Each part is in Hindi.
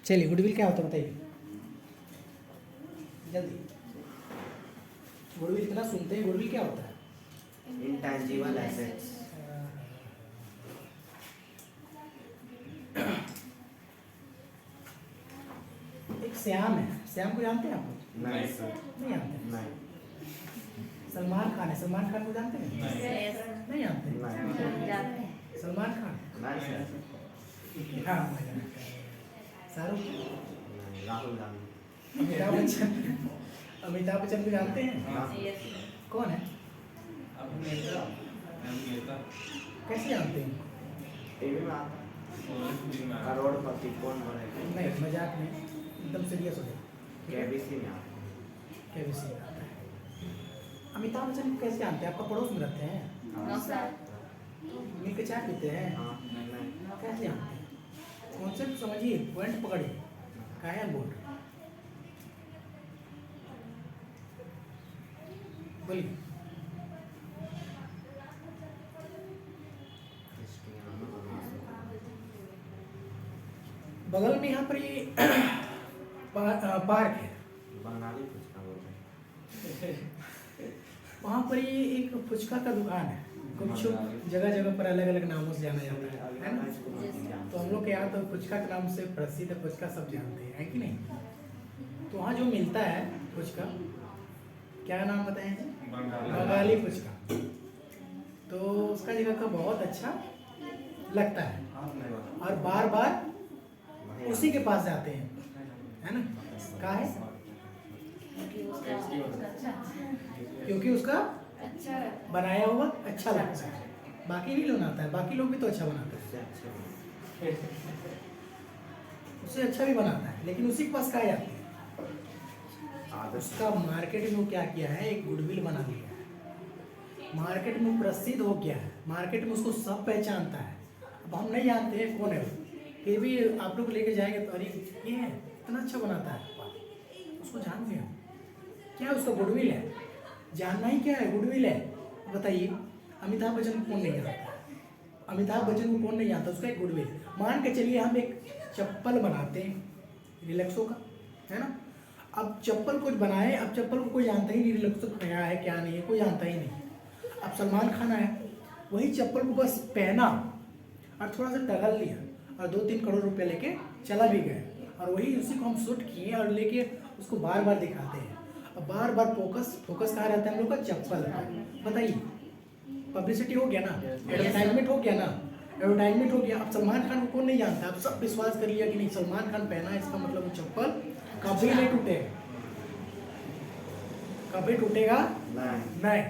चलिए गुडविल क्या होता है बताइए जल्दी। गुडविल इतना सुनते हैं, गुडविल क्या होता है? Intangible assets. एक श्याम है, श्याम को जानते हैं आप लोग? नहीं सर। नहीं जानते? नहीं सलमान खान है, सलमान खान को जानते हैं? नहीं जानते? नहीं सलमान खान नहीं सर। हाँ शाहरुख, नहीं, राहुल गांधी। अमिताभ बच्चन, अमिताभ बच्चन को जानते हैं? कौन है? कैसे जानते हैं? टीवी में आता है। करोड़पति कौन बनेगा? नहीं मजाक में, एकदम सीरियस हो जाए। केबीसी में आता है। केबीसी में आता है। अमिताभ बच्चन को कैसे जानते हैं? आपका पड़ोस में रहते हैं, मिल के चाय पीते हैं, हाँ नहीं कैसे जानते हैं? कॉन्सेप्ट समझिए, पॉइंट पकड़िए, क्या है बोल बोलिए। बगल में यहाँ पर ये पार्क है, बंगाली फुचका बोलते हैं। वहाँ पर ये एक फुचका का दुकान है। गुपचुप जगह जगह पर अलग अलग नामों से जाना जाता है ना? तो हम लोग के यहाँ तो फुचका के नाम से प्रसिद्ध है, फुचका सब जानते हैं, है कि नहीं? तो वहाँ जो मिलता है फुचका, क्या नाम बताएं जी? बंगाली फुचका। तो उसका जगह का बहुत अच्छा लगता है और बार बार उसी के पास जाते हैं, है ना? का है क्योंकि उसका बनाया हुआ अच्छा लगता है। बाकी नहीं लोग आता है, बाकी लोग भी तो अच्छा बनाते हैं, उससे अच्छा भी बनाता है, लेकिन उसी के पास कहा जाता है। उसका मार्केट में वो क्या किया है, एक गुडविल बना लिया है, मार्केट में प्रसिद्ध हो गया है, मार्केट में उसको सब पहचानता है। अब हम नहीं जानते हैं कौन है वो, फिर भी आप लोग लेके जाएंगे तो अरे ये है, इतना अच्छा बनाता है, उसको जान लिया, क्या उसका गुडविल है, जानना ही क्या है, गुडविल है। बताइए अमिताभ बच्चन को कौन नहीं जानता? अमिताभ बच्चन को कौन नहीं जानता? उसका एक गुडविल। मान के चलिए हम एक चप्पल बनाते हैं रिलैक्सो का, है ना? अब चप्पल कुछ बनाए, अब चप्पल को कोई जानता ही नहीं रिलैक्सो क्या है क्या नहीं है, कोई जानता ही नहीं। अब सलमान खान आया, वही चप्पल को बस पहना और थोड़ा सा टहल लिया और 2-3 करोड़ रुपए लेके चला भी गया, और वही उसी को हम शूट किए और लेके उसको बार बार दिखाते हैं। अब बार बार फोकस कहाँ रहता है हम लोग का? चप्पल पर। बताइए पब्लिसिटी हो गया ना, एडवर्टाइजमेंट हो गया ना, एडवर्टाइजमेंट हो गया। अब सलमान खान को कौन नहीं जानता? अब सब विश्वास कर लिया कि नहीं सलमान खान पहना है, इसका मतलब वो चप्पल कभी नहीं टूटेगा, कभी टूटेगा नहीं।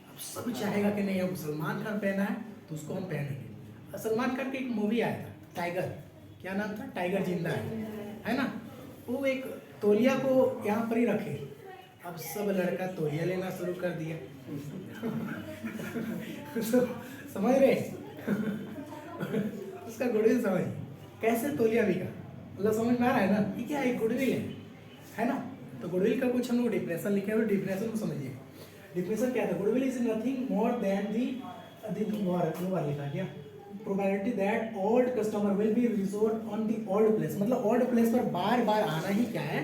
अब सब चाहेगा कि नहीं अब सलमान खान पहना है तो उसको हम पहनेंगे। सलमान खान की एक मूवी आया था टाइगर, क्या नाम था? टाइगर जिंदा है ना? वो एक तौलिया को यहाँ पर ही रखे, अब सब लड़का तौलिया लेना शुरू कर दिया। समझ रहे? उसका गुडविल समझ कैसे तौलिया बिका, मतलब समझ में आ रहा है ना? ये क्या एक गुडविल है ना? तो गुडविल का कुछ हम लोग डिप्रेशन लिखे हुए, डिप्रेशन को समझिए। डिप्रेशन क्या था? Goodwill is nothing more than the लिखा क्या? Probability that old customer will be resort on the old place, मतलब ओल्ड प्लेस पर बार बार आना ही क्या है?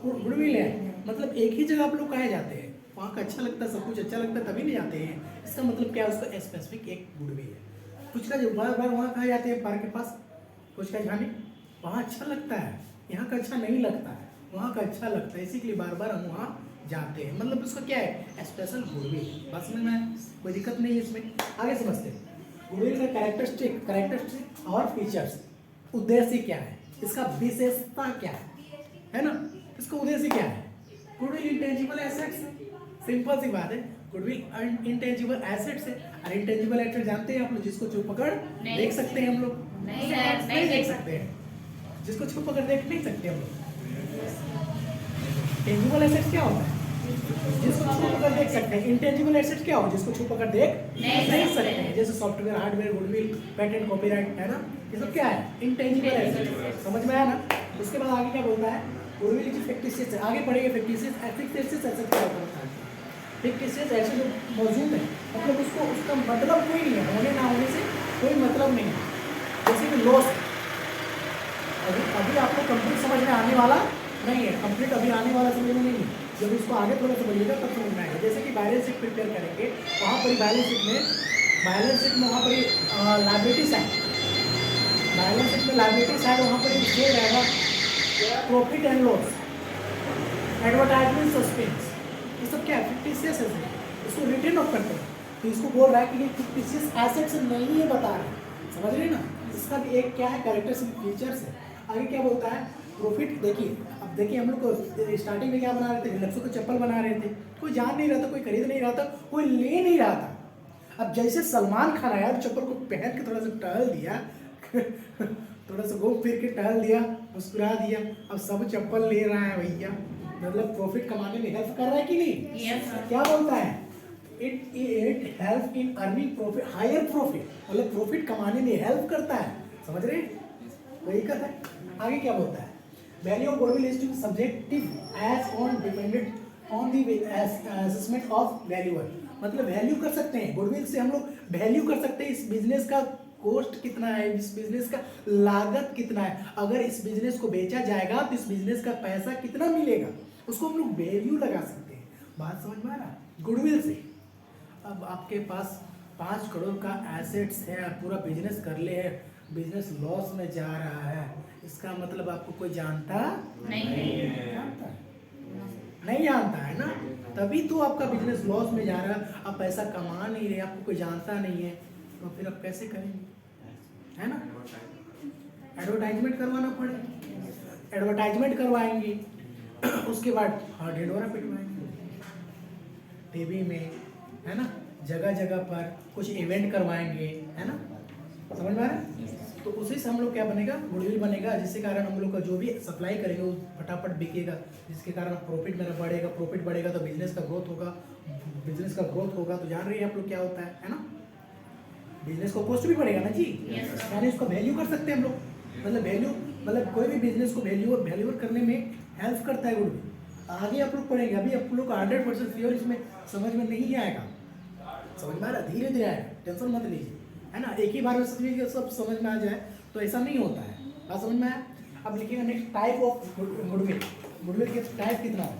गुडविल है। मतलब एक ही जगह आप लोग कहे जाते हैं, वहाँ का अच्छा लगता है, सब कुछ अच्छा लगता है तभी नहीं जाते हैं। इसका मतलब क्या है? उसका स्पेसिफिक एक गुडविल है। कुछ का जो बार बार वहाँ कहे जाते हैं पार्क के पास, कुछ का जाने वहाँ अच्छा लगता है, यहाँ का अच्छा नहीं लगता है, वहाँ का अच्छा लगता है, इसी के लिए बार बार हम वहाँ जाते हैं। मतलब उसका क्या है? Special goodwill. बस में कोई दिक्कत नहीं है इसमें, आगे समझते हैं। गुडविल का कैरेक्टरिस्टिक और फीचर्स, उद्देश्य क्या है, इसका विशेषता क्या है ना? इसका उद्देश्य क्या है? गुडविल इंटेंजिबल एसेट्स, सिंपल सी बात है, गुडविल इंटेंजिबल एसेट्स है। और इंटेंजिबल एसेट जानते हैं आप लोग, जिसको छू पकड़ देख सकते हैं हम लोग? नहीं देख सकते हैं, जिसको छू पकड़ देख नहीं सकते हम लोग। टेंजिबल एसेट्स क्या होता है? जिसको छू पकड़ देख सकते हैं। इंटेंजिबल एसेट्स क्या हो? जिसको छू पकड़ देख नहीं सकते हैं, जैसे software, hardware, goodwill, patent, copyright, है ना? ये सब क्या है? Intangible assets. समझ में आया ना? उसके बाद आगे क्या बोलता है? गुडविल इज फिक्टिशियस है, आगे पढ़ेंगे फिक्टिशियस एसेट क्या होता है। फिक्टिशियस एसेट जो मौजूद है, मतलब उसका मतलब कोई नहीं है, होने ना होने से कोई मतलब नहीं है। जैसे कि लॉस अभी आपको कंप्लीट समझ में आने वाला नहीं है, कंप्लीट अभी आने वाला समझ में नहीं है। जब इसको आगे थोड़ा समझिएगा तब समझ में आएगा। जैसे कि बैलेंस शीट प्रिपेयर करेंगे, वहाँ पर बैलेंस शीट में वहाँ पर लायबिलिटी साइड, बैलेंस शीट में लायबिलिटी साइड वहाँ पर ये रहेगा profit and loss, advertisement, suspense, ये सब क्या है, फिक्टिशियस है, इसको रिटर्न ऑफ करते हैं। तो इसको बोल रहा है कि ये फिक्टिशियस एसेट्स नहीं है, बता रहे हैं, समझ रहे हैं ना। इसका भी एक क्या है, कैरेक्टरिस्टिक फीचर्स है। आगे क्या बोलता है, प्रॉफिट। देखिए अब देखिए, हम लोग को स्टार्टिंग में क्या बना रहे थे, रिलैक्सो को चप्पल बना रहे थे, कोई जान नहीं रहा था, कोई खरीद नहीं रहा था, कोई ले नहीं रहा था। अब जैसे सलमान खान आया, चप्पल को पहन के थोड़ा सा टहल दिया थोड़ा सा घूम फिर के टहल दिया, मुस्कुरा दिया, अब सब चप्पल ले रहा है भैया। मतलब प्रॉफिट कमाने में हेल्प कर रहा है कि नहीं? Yes, sir. क्या बोलता है, it help in earning profit, higher profit, मतलब प्रॉफिट कमाने में हेल्प करता है, समझ रहे हैं, वही करता है। आगे क्या बोलता है, value of goodwill is too subjective as on dependent on the assessment of valuer, मतलब वैल्यू कर सकते हैं गुडविल से, हम लोग वैल्यू कर सकते हैं इस बिजनेस का कॉस्ट कितना है, इस बिजनेस का लागत कितना है, अगर इस बिजनेस को बेचा जाएगा तो इस बिजनेस का पैसा कितना मिलेगा, उसको हम लोग वैल्यू लगा सकते हैं। बात समझ में आ रहा, गुडविल से। अब आपके पास 5 करोड़ का एसेट्स है, पूरा बिजनेस कर ले है, बिजनेस लॉस में जा रहा है, इसका मतलब आपको कोई जानता नहीं जानता है, नहीं जानता है ना, तभी तो आपका बिजनेस लॉस में जा रहा है, आप पैसा कमा नहीं रहे, आपको कोई जानता नहीं है, तो फिर आप कैसे करेंगे, है ना। एडवर्टाइजमेंट करवाना पड़ेगा, एडवर्टाइजमेंट करवाएंगे, उसके बाद ढिंढोरा पिटवाएंगे टीवी में, है ना, जगह जगह पर कुछ इवेंट करवाएंगे, है ना, समझ में आ रहा है। तो उसी से हम लोग क्या बनेगा, गुडविल बनेगा, जिसके कारण हम लोग का जो भी सप्लाई करेंगे वो फटाफट बिकेगा, जिसके कारण प्रॉफिट मेरा बढ़ेगा, प्रॉफिट बढ़ेगा तो बिजनेस का ग्रोथ होगा, बिजनेस का ग्रोथ होगा तो जान रही है आप लोग क्या होता है ना, बिजनेस को कॉस्ट भी बढ़ेगा ना जी, यानी उसका वैल्यू कर सकते हैं हम लोग, मतलब वैल्यू, मतलब कोई भी बिजनेस को वैल्यूअर करने में हेल्प करता है गुडविल। आगे आप लोग पढ़ेंगे, अभी आप लोग को 100% श्योर इसमें समझ में नहीं आएगा, समझ में आ रहा, धीरे धीरे आएगा, टेंशन मत लीजिए, है ना, एक ही बार में सब समझ में आ जाए तो ऐसा नहीं होता है। बात समझ में आया। अब लिखिएगा next type of goodwill, goodwill के टाइप कितना है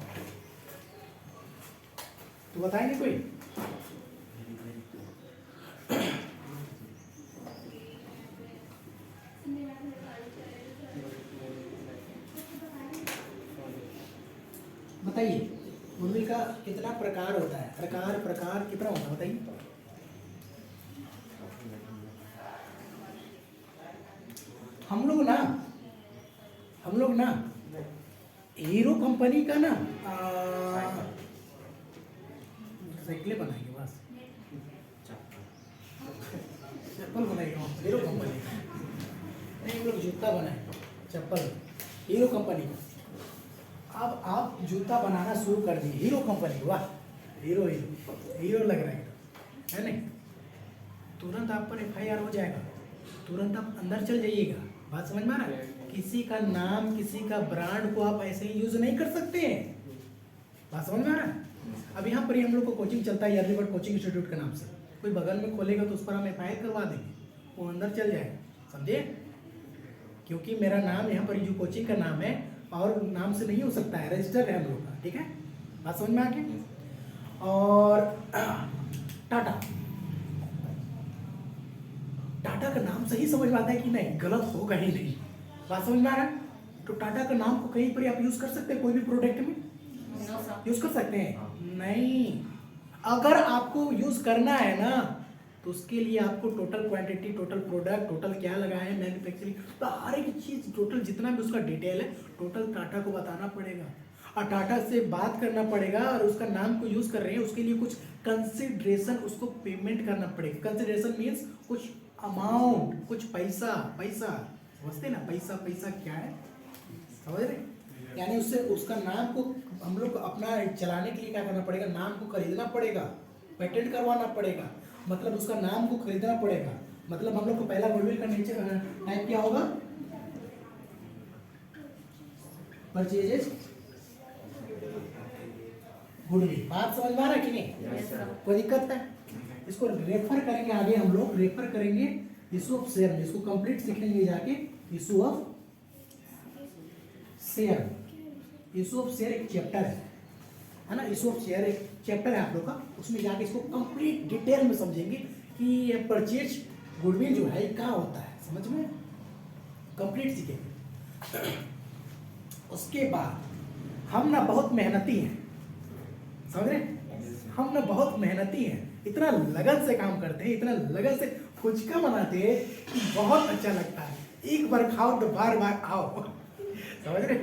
तो बताएंगे कोई, बताइए गुडविल का कितना प्रकार होता है, प्रकार कितना होता है बताइए। हम लोग ना हीरो कंपनी का ना साइकिलें बनाएंगे, बस चप्पल बनाएंगे हीरो कंपनी का, नहीं हम लोग जूता बनाएंगे, चप्पल हीरो कंपनी का। अब आप जूता बनाना शुरू कर दिए हीरो कंपनी, वाह हीरो लग रहा है नहीं, तुरंत आप पर FIR हो जाएगा, तुरंत आप अंदर चल जाइएगा। बात समझ में आ रहा है, किसी का नाम, किसी का ब्रांड को आप ऐसे ही यूज नहीं कर सकते हैं। बात समझ में आ रहा है। अब यहाँ पर ही हम लोग को कोचिंग चलता है अर्ली बर्ड कोचिंग इंस्टीट्यूट के नाम से, कोई बगल में खोलेगा तो उस पर हम FIR करवा देंगे, वो अंदर चल जाएगा, समझे, क्योंकि मेरा नाम यहाँ पर जो कोचिंग का नाम है और नाम से नहीं हो सकता है, रजिस्टर है हम लोग का, ठीक है। बात समझ में आ गई। और टाटा का नाम सही समझ में आता है कि नहीं, गलत होगा ही नहीं। बात समझ में आ रहा है। तो टाटा का नाम को कहीं पर आप यूज कर सकते हैं, कोई भी प्रोडक्ट में यूज कर सकते हैं नहीं, अगर आपको यूज करना है ना तो उसके लिए आपको total quantity, total product, total क्या लगा है, मैन्युफैक्चरिंग, तो हर एक चीज टोटल जितना भी उसका डिटेल है टोटल टाटा को बताना पड़ेगा और टाटा से बात करना पड़ेगा, और उसका नाम को यूज कर रहे हैं उसके लिए कुछ कंसिडरेशन उसको पेमेंट करना पड़ेगा। कंसिडरेशन मीन्स कुछ अमाउंट, कुछ पैसा समझते ना, पैसा क्या है समझ रहे, यानी उससे उसका नाम को हम लोग अपना चलाने के लिए क्या करना पड़ेगा, नाम को खरीदना पड़ेगा, पेटेंट करवाना पड़ेगा, मतलब उसका नाम को खरीदना पड़ेगा। मतलब हम लोग को पहला गुडविल का नीचे टाइप क्या होगा, परचेजेस गुडविल। बात समझ में आ रहा है कि नहीं, कोई दिक्कत है। इसको रेफर करेंगे आगे, हम लोग रेफर करेंगे इशू ऑफ शेयर में, इसको कंप्लीट सीखेंगे जाके, issue of share, issue of share एक चैप्टर है ना, इशू ऑफ शेयर एक चैप्टर है आप लोग का, उसमें जाके इसको कंप्लीट डिटेल में समझेंगे कि ये परचेज गुडविल जो है ये क्या होता है, समझ में कंप्लीट सीखेंगे। उसके बाद हम ना बहुत मेहनती हैं, समझ रहे, हम ना बहुत मेहनती हैं, इतना लगन से काम करते हैं, इतना लगन से फुचका बनाते हैं कि बहुत अच्छा लगता है, एक बार खाओ तो बार बार आओ, समझ रहे।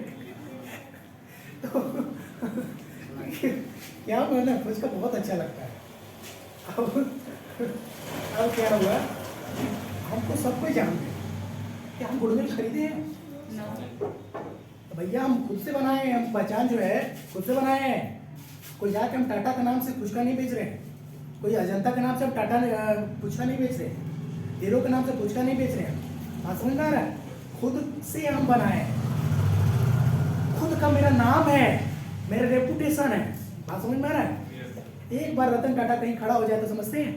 तो क्या हुआ ना, फुचका बहुत अच्छा लगता है। अब क्या हुआ, हमको सब कोई जानते हैं कि हम गुडविल खरीदे हैं, तो भैया हम खुद से बनाए हैं, हम पहचान जो है खुद से बनाए हैं। कोई जाके हम टाटा के नाम से फुचका नहीं बेच रहे हैं, कोई अजंता के नाम से हम टाटा फुचका नहीं बेच रहे हैं, हीरो के नाम से फुचका नहीं बेच रहे हैं, बात समझ में आ रहा है, खुद से हम बनाए हैं, खुद का मेरा नाम है, मेरा रेपुटेशन है, बात समझ में आ रहा है। एक बार रतन टाटा कहीं खड़ा हो जाए तो समझते हैं,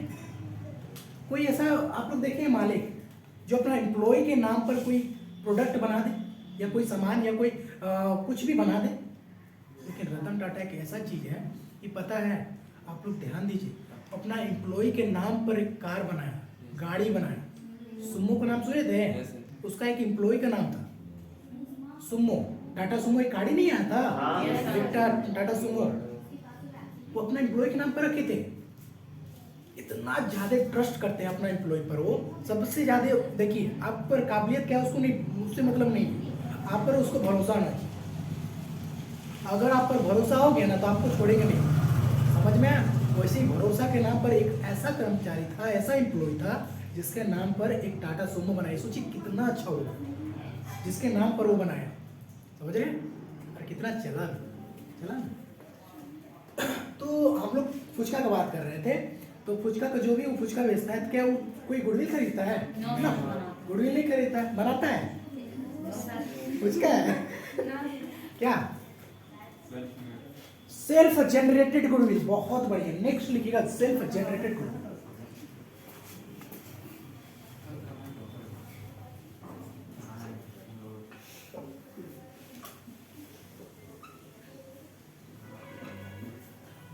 कोई ऐसा आप लोग देखिए मालिक जो अपना एम्प्लॉय के नाम पर कोई प्रोडक्ट बना दे या कोई सामान या कोई कुछ भी बना दे, लेकिन रतन टाटा एक ऐसा चीज़ है कि पता है, आप लोग ध्यान दीजिए, अपना एम्प्लॉय के नाम पर एक कार बनाया, गाड़ी बनाया, सुमो का नाम सुने थे, उसका एक एम्प्लॉय का नाम था सुमो, टाटा सुमो एक गाड़ी नहीं आया था, टाटा सुमो, वो अपना एम्प्लॉय के नाम पर रखे थे। इतना ज्यादा ट्रस्ट करते हैं अपना एम्प्लॉय पर, वो सबसे ज्यादा, देखिए आप पर काबिलियत क्या है उसको नहीं, उससे मतलब नहीं, आप पर उसको भरोसा नहीं, अगर आप पर भरोसा हो गया ना तो आपको छोड़ेंगे नहीं, समझ में आया। वैसे ही भरोसा के नाम पर एक ऐसा कर्मचारी था, ऐसा एम्प्लॉय था जिसके नाम पर एक टाटा सुमो बनाई, सोचिए कितना अच्छा होगा, जिसके नाम पर वो बनाया, समझ रहे, और कितना चला चला। तो हम लोग फुचका का बात कर रहे थे, तो फुचका का जो भी वो फुचका बेचता है, तो क्या वो कोई गुडविल खरीदता है? ना, गुडविल नहीं खरीदता है, बनाता है फुचका है क्या, सेल्फ जनरेटेड गुडविल, बहुत बढ़िया, नेक्स्ट लिखिएगा सेल्फ जनरेटेड गुडविल।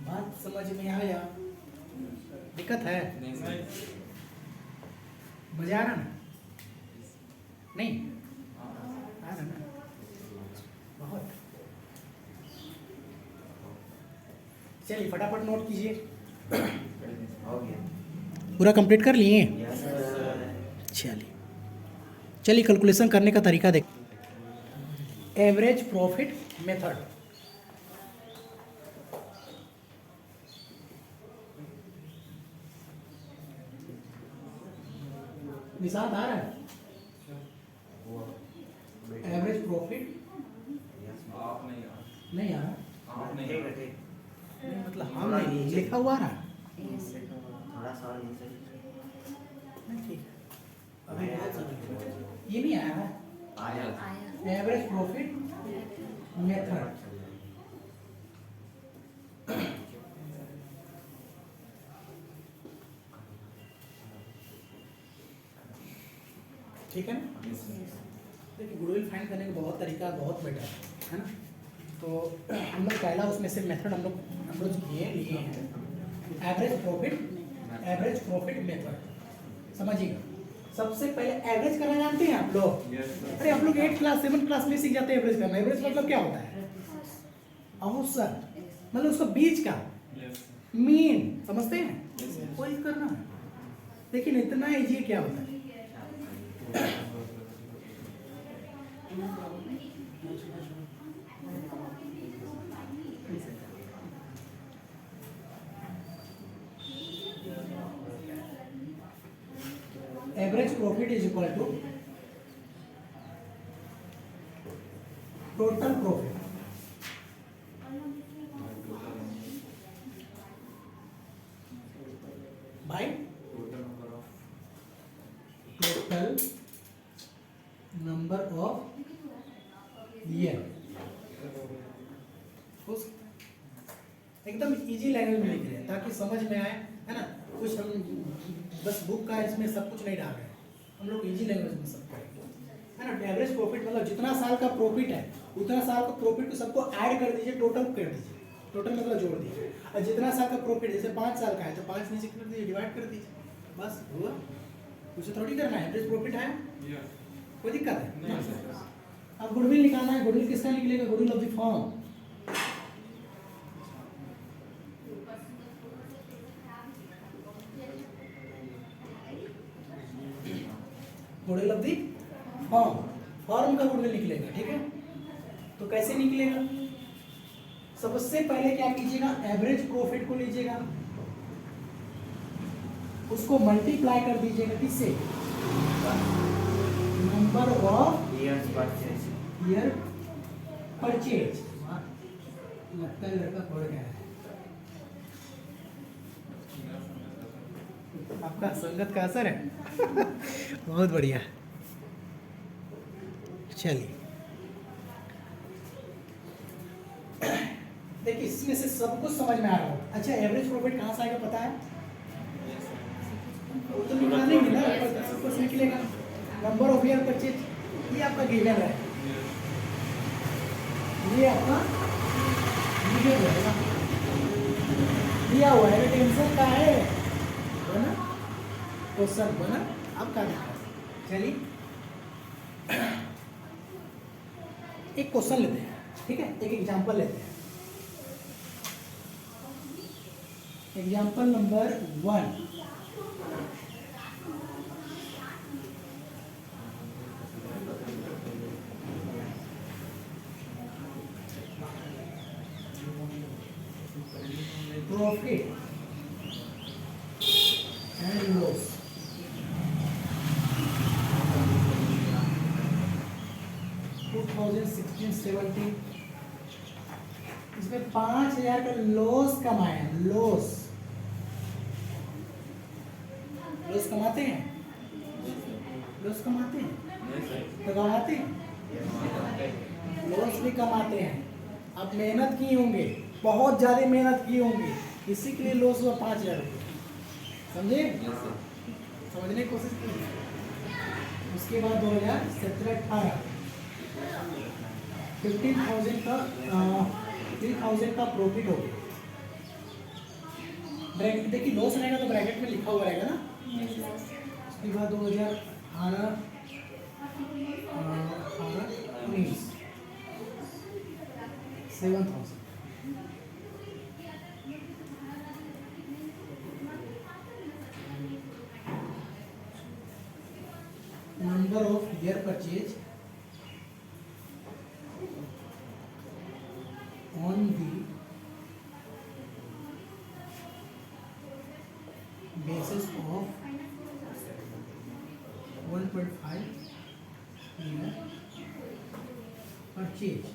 बात समझ में आया, दिक्कत है, मजा आ रहा ना, नहीं आ रहा ना, बहुत, चलिए फटाफट नोट कीजिए, हो गया, पूरा कंप्लीट कर लिए, यस सर। चलिए चलिए कैलकुलेशन करने का तरीका देख, एवरेज प्रॉफिट मेथड, निशान आ रहा है, एवरेज प्रॉफिट नहीं आ रहा, ठीक है, ठीक, नहीं मतलब हम नहीं लिखा हुआ आ रहा, थोड़ा सा और नीचे, नहीं ठीक है, अभी बहुत सारा ये नहीं आया है, आया, एवरेज प्रॉफिट मेथड, ठीक है ना। देखिए गुडविल फाइंड करने का बहुत तरीका, बहुत बेटर है ना। तो हम लोग पहला उसमें से मेथड हम लोग लिए हैं, एवरेज प्रॉफिट मेथड, समझिएगा। सबसे पहले एवरेज करना जानते हैं आप लोग? अरे आप लोग 8 क्लास 7 क्लास में सीख जाते हैं एवरेज करना। एवरेज मतलब क्या होता है? औसत, मतलब उसका बीच का मीन, समझते हैं? वही करना है, लेकिन इतना इजी क्या होता है। Average profit is equal to total profit by total number of year. एकदम इजी लैंग्वेज में लिख रहे हैं ताकि समझ में आए, है ना। कुछ हम बस बुक का इसमें सब कुछ नहीं डाल रहे हैं, हम लोग इजी लैंग्वेज में सब करेंगे, है ना। एवरेज प्रॉफिट मतलब जितना साल का प्रॉफिट है उतना साल का प्रॉफिट को सबको ऐड कर दीजिए, टोटल कर दीजिए, टोटल मतलब जोड़ दीजिए। और जितना साल का प्रॉफिट जैसे 5 साल का है तो 5 नीचे कर दीजिए, डिवाइड कर दीजिए, बस हुआ। उसे थोड़ी करना है, एवरेज प्रॉफिट है, कोई दिक्कत है नहीं सर। अब गुडविल निकालना है। गुडविल किसका निकलेगा? Goodwill of the firm. Goodwill of the firm, firm का गुडविल निकलेगा, ठीक है। तो कैसे निकलेगा? सबसे पहले क्या कीजिएगा, एवरेज प्रॉफिट को लीजिएगा, उसको मल्टीप्लाई कर दीजिएगा किससे? Number of years purchase. Year purchase. लगता है लड़का पढ़ गया है। आपका संगत का असर है बहुत बढ़िया। चलिए देखिए इसमें से सब कुछ समझ में आ रहा हो। अच्छा एवरेज प्रॉफिट कहाँ से आएगा पता है? वो तो निकालेंगे ना, सब कुछ निकलेगा। नंबर ऑफ ईयर परचेज, ये आपका गिवन है, ये आपका गिवन रहेगा, दिया हुआ है, टेंशन का है ना, क्वेश्चन बना आपका। चलिए एक क्वेश्चन लेते हैं, ठीक है, एक एग्जांपल लेते हैं। Example number 1, profit and loss. इसमें 5,000 का लॉस कमाया। लॉस कमाते हैं, लॉस कमाते हैं तो कमाते हैं, लॉस भी कमाते हैं। आप मेहनत किए होंगे, बहुत ज़्यादा मेहनत किए होंगे, इसी के लिए लॉस हुआ 5,000 रुपये। समझे? समझने की कोशिश कीजिए। उसके बाद 2017-18 15,000 का 3,000 का प्रॉफिट हो गया। ब्रैकेट देखिए, लॉस रहेगा तो ब्रैकेट में लिखा हुआ रहेगा ना। उसके बाद 2018 19 7,000। Number of year purchase on the basis of 1.5 year purchase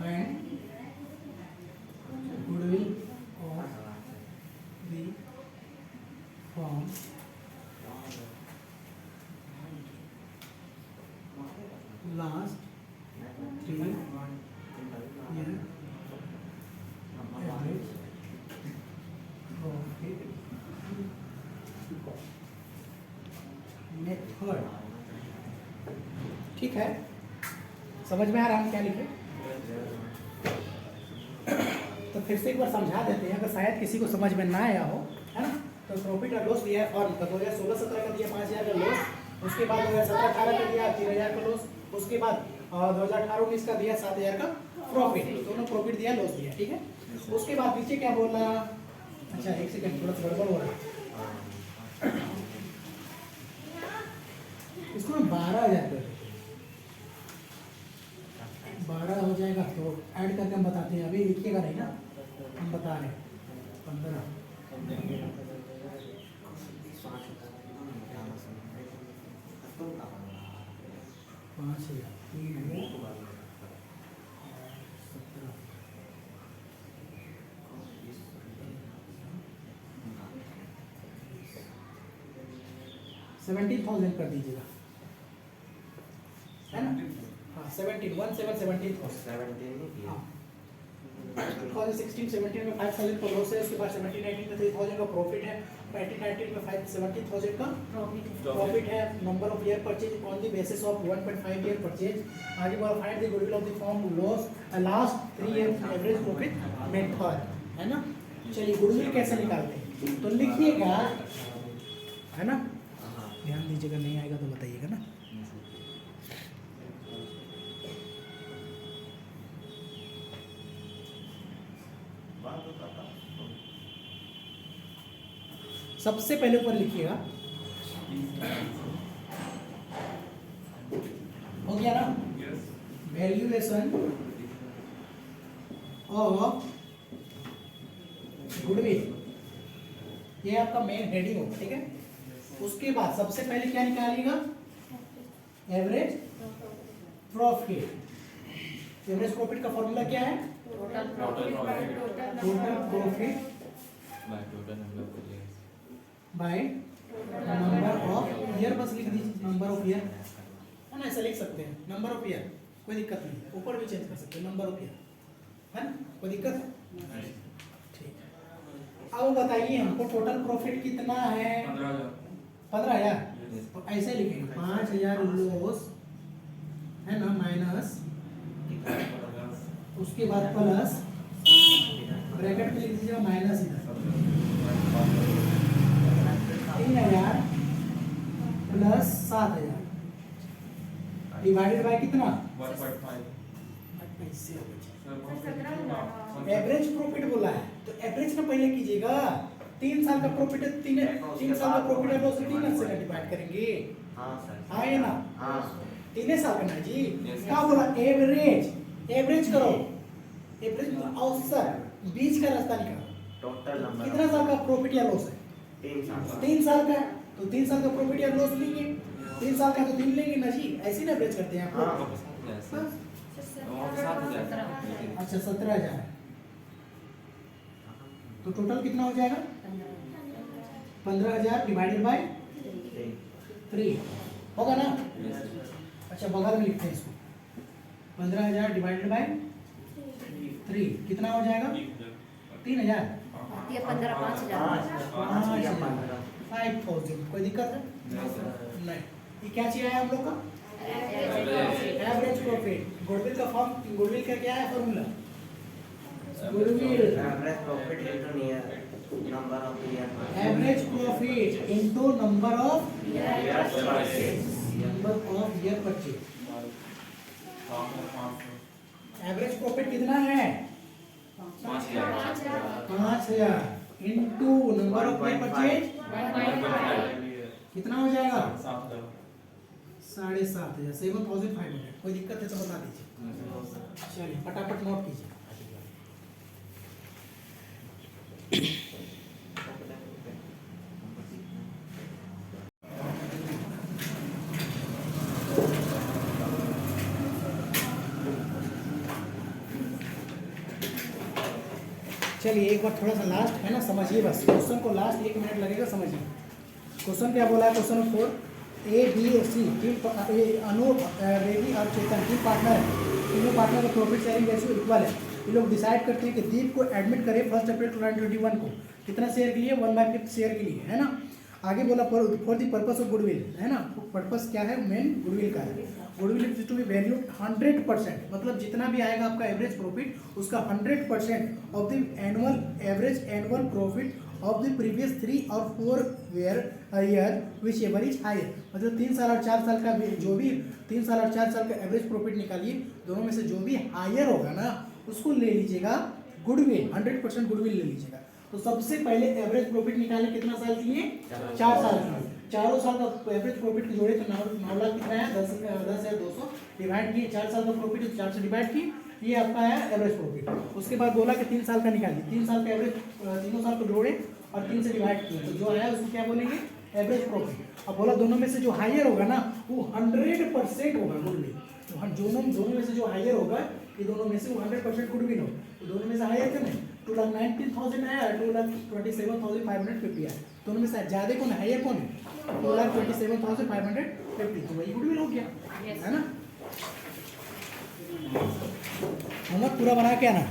and goodwill of the firm last 3 year average profit method. ठीक है, समझ में आ रहा है हम क्या लिखे? तो फिर से एक बार समझा देते हैं, अगर शायद किसी को समझ में ना आया हो, है ना। तो प्रॉफिट और लॉस दिया है फर्म का 2016-17 का दिया 5,000 का लॉस, उसके बाद 2017-18 का दिया 3,000 का लॉस, उसके बाद 2018-19 का दिया 7,000 का प्रॉफिट। दोनों प्रॉफिट दिया, लॉस दिया, ठीक है। उसके बाद नीचे क्या बोल रहा? अच्छा एक सेकंड, थोड़ा सा गड़बड़ हो रहा है। इसको हम 12,000 कर 12 हो जाएगा तो ऐड करके हम बताते हैं, अभी लिखिएगा नहीं ना, हम बता रहे हैं 15 5,000 17,000 कर दीजिएगा, है ना। हाँ 17 17 17 17 हाँ 2016-17 में 5,000 का लॉस है, उसके बाद 17-18 में 3,000 का प्रॉफिट है, 18-19 में 70,000 का प्रॉफिट है। Number of year purchase on the basis of 1.5 year purchase. आगे बोला find the goodwill of the firm loss last 3 year average profit method, है ना। चलिए गुडविल कैसे निकालते हैं, तो लिखिएगा, है ना, ध्यान दीजिएगा, नहीं आएगा तो बताइएगा ना। सबसे पहले ऊपर लिखिएगा, हो गया ना, वैल्यूएशन ऑफ गुडविल, ये आपका मेन हेडिंग होगा, ठीक है। उसके बाद सबसे पहले क्या निकालिएगा, एवरेज प्रॉफिट। एवरेज प्रॉफिट का फॉर्मूला क्या है, total profit by number of year, बस लिख दीजिए नंबर ऑफ ईयर, है ना, ऐसा लिख सकते हैं नंबर ऑफ ईयर, कोई दिक्कत नहीं है, ऊपर भी चेंज कर सकते हैं नंबर ऑफ ईयर, है ना, कोई दिक्कत है, ठीक। अब बताइए हमको टोटल प्रॉफिट कितना है, 15,000, तो ऐसे लिखेंगे 5,000 लॉस, है ना, माइनस, उसके बाद प्लस, ब्रैकेट में लिख दीजिएगा माइनस इधर, 3,000 प्लस 7,000 डिवाइडेड बाय कितना, 1.5। एवरेज प्रॉफिट बोला है तो एवरेज का पहले कीजिएगा, 3 साल का प्रॉफिट है, 3 साल का प्रॉफिट है, तो उसे 3 से डिवाइड करेंगे, हाँ या ना, 3 साल का ना जी। क्या बोला, एवरेज, एवरेज करो, एवरेज औसत, बीच का रास्ता निकालो, टोटल नंबर कितना साल का प्रॉफिट या लॉस है, 3 साल का, तो 3 साल का प्रॉफिट या लॉस लेंगे, 3 साल का तो 3 लेंगे ना जी, ऐसे ना एवरेज करते हैं आप। अच्छा 17,000, तो टोटल कितना हो जाएगा, 15,000 डिवाइडेड बाय 3 होगा ना। अच्छा बगल में लिखते हैं इसको, 15,000 डिवाइडेड बाय 3 कितना हो जाएगा, 3,000, 5,000, कोई दिक्कत है नहीं। ये क्या चाहिए हम लोग को, एवरेज प्रॉफिट। गुडविल का फॉर्म, गुडविल का क्या है formula, goodwill average profit into number of year, average profit into number of year purchase, number of year purchase. Average profit कितना है, 5,000 into number of year purchase कितना हो जाएगा, 7,500, 7,500। कोई दिक्कत है तो बता दीजिए, चलिए फटाफट नोट कीजिए। चलिए एक बार थोड़ा सा लास्ट है ना, समझिए बस क्वेश्चन को, लास्ट 1 मिनट लगेगा, समझिए क्वेश्चन क्या बोला है। Question number 4, A B C Anoop, Reddy और चेतन 3 पार्टनर है, तीनों पार्टनर का प्रॉफिट शेयरिंग रेशियो इक्वल है। ये लोग डिसाइड करते हैं कि दीप को एडमिट करें 1 अप्रैल 2021 को, कितना शेयर के लिए, 1/5 शेयर के लिए, है ना। आगे बोला for the purpose of goodwill, है ना, पर्पस क्या है, मेन गुडविल का है। Goodwill is to be value 100%, मतलब जितना भी आएगा आपका एवरेज प्रॉफिट उसका 100% of the annual average annual profit of the previous 3 और 4 year whichever is higher, मतलब 3 साल और 4 साल का जो भी 3 साल और 4 साल का एवरेज प्रॉफिट निकालिए, दोनों में से जो भी हायर होगा ना उसको ले लीजिएगा गुडविल, 100% गुडविल ले लीजिएगा। तो सबसे पहले एवरेज प्रॉफिट निकालने कितना साल के लिए, 4 साल के लिए। चारों साल का एवरेज प्रॉफिट की जोड़े तो 9 लाख कितना है, 10,200 डिवाइड किए, 4 साल का प्रॉफिट 4 से डिवाइड की, ये आपका है एवरेज प्रॉफिट। उसके बाद बोला कि 3 साल का निकालिए, 3 साल का एवरेज, तीनों साल को जोड़े और 3 से डिवाइड किए, तो जो आया उसको क्या बोलेंगे, एवरेज प्रॉफिट। अब बोला दोनों में से जो हायर होगा ना वो 100% होगा गुडविल, दोनों में से जो हायर होगा, ये दोनों में से वो 100% गुडविल हो, तो दोनों में से हायर थे ना, 2,19,000 है, 2,27,550 है, दोनों में से ज्यादा कौन है, हायर कौन है, 2,27,550, तो वही गुडविल हो गया, है ना। होमवर्क पूरा बना के आना।